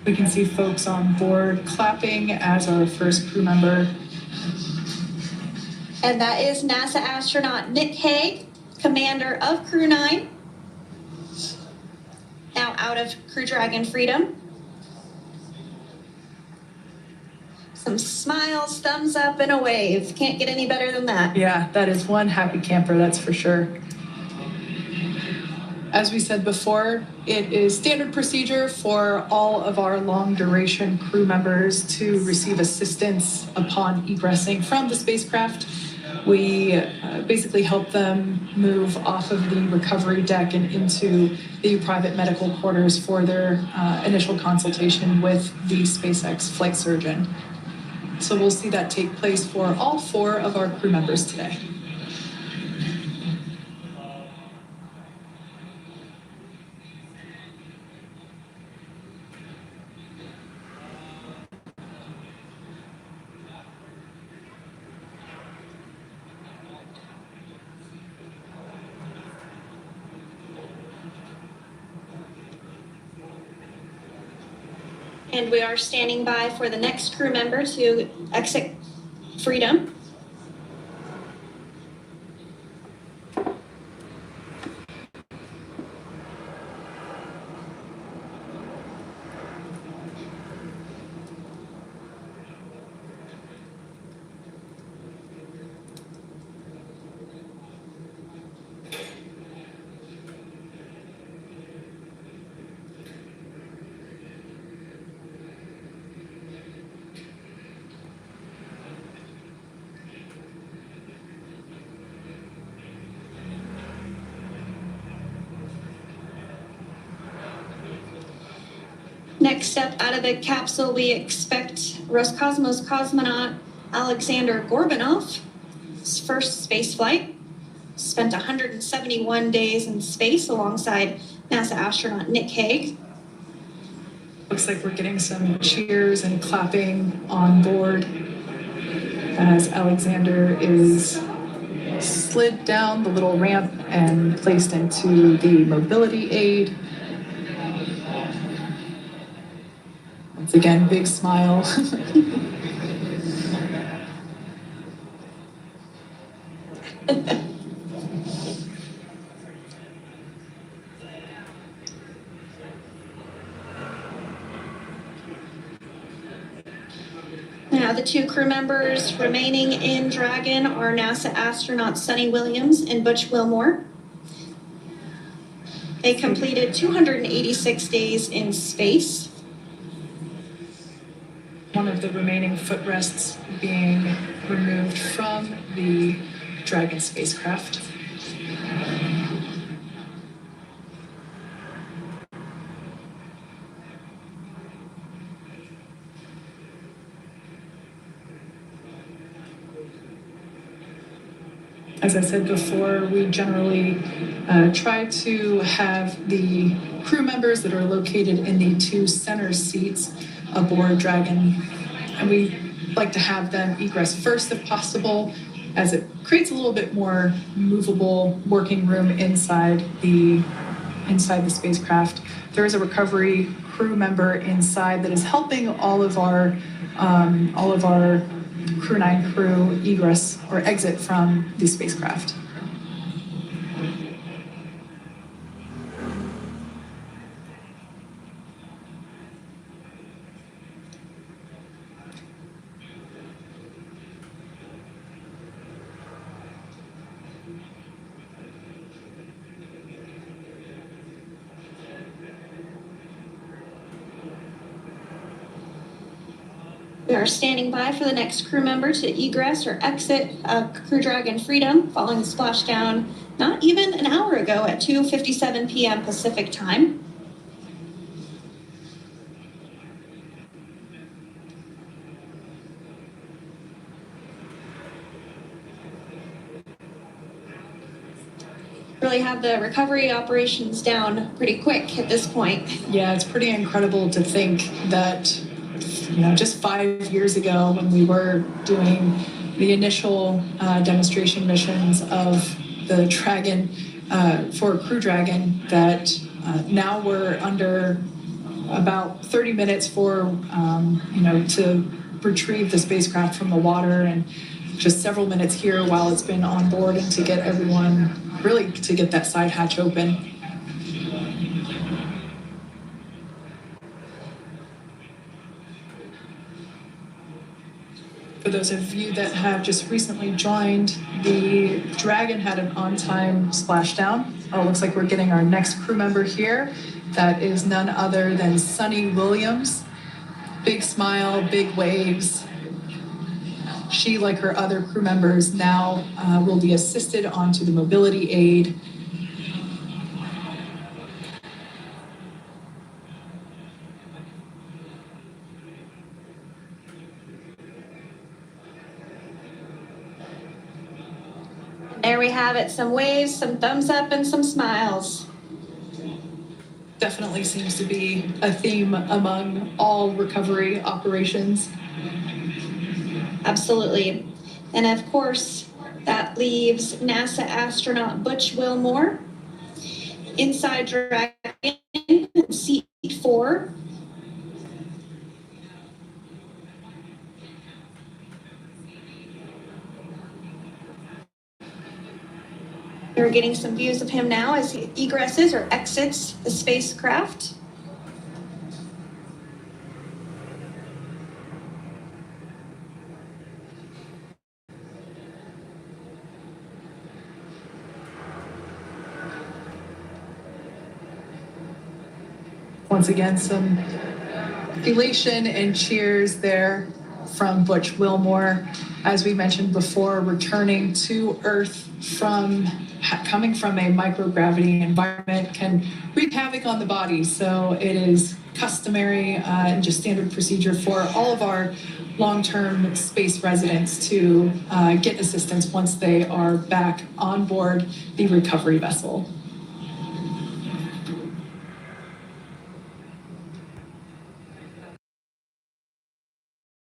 We can see folks on board clapping as our first crew member. And that is NASA astronaut Nick Hague, commander of Crew 9, now out of Crew Dragon Freedom. Some smiles, thumbs up, and a wave. Can't get any better than that. Yeah, that is one happy camper, that's for sure. As we said before, it is standard procedure for all of our long duration crew members to receive assistance upon egressing from the spacecraft. We basically help them move off of the recovery deck and into the private medical quarters for their initial consultation with the SpaceX flight surgeon. So we'll see that take place for all 4 of our crew members today. And we are standing by for the next crew member to exit Freedom. Next up, out of the capsule, we expect Roscosmos cosmonaut Alexander Gorbanov. His first space flight. Spent 171 days in space alongside NASA astronaut Nick Hague. Looks like we're getting some cheers and clapping on board as Alexander is slid down the little ramp and placed into the mobility aid. Once again, big smile. Now, the 2 crew members remaining in Dragon are NASA astronaut Suni Williams and Butch Wilmore. They completed 286 days in space. One of the remaining footrests being removed from the Dragon spacecraft. As I said before, we generally try to have the crew members that are located in the 2 center seats aboard Dragon, and we like to have them egress first if possible, as it creates a little bit more movable working room inside the spacecraft. There is a recovery crew member inside that is helping all of our Crew 9 crew egress or exit from the spacecraft. We are standing by for the next crew member to egress or exit Crew Dragon Freedom following the splashdown not even an hour ago at 2:57 p.m. Pacific time. Really have the recovery operations down pretty quick at this point. Yeah, it's pretty incredible to think that just 5 years ago when we were doing the initial demonstration missions of the Dragon for Crew Dragon, that now we're under about 30 minutes for, to retrieve the spacecraft from the water, and just several minutes here while it's been on board and to get everyone, really to get that side hatch open. For those of you that have just recently joined, the Dragon had an on-time splashdown. Oh, looks like we're getting our next crew member here. That is none other than Suni Williams. Big smile, big waves. She, like her other crew members, now will be assisted onto the mobility aid. There we have it, some waves, some thumbs up, and some smiles. Definitely seems to be a theme among all recovery operations. Absolutely. And of course, that leaves NASA astronaut Butch Wilmore inside Dragon, seat 4. We're getting some views of him now as he egresses or exits the spacecraft. Once again, some elation and cheers there from Butch Wilmore. As we mentioned before, returning to Earth coming from a microgravity environment can wreak havoc on the body. So it is customary and just standard procedure for all of our long-term space residents to get assistance once they are back on board the recovery vessel.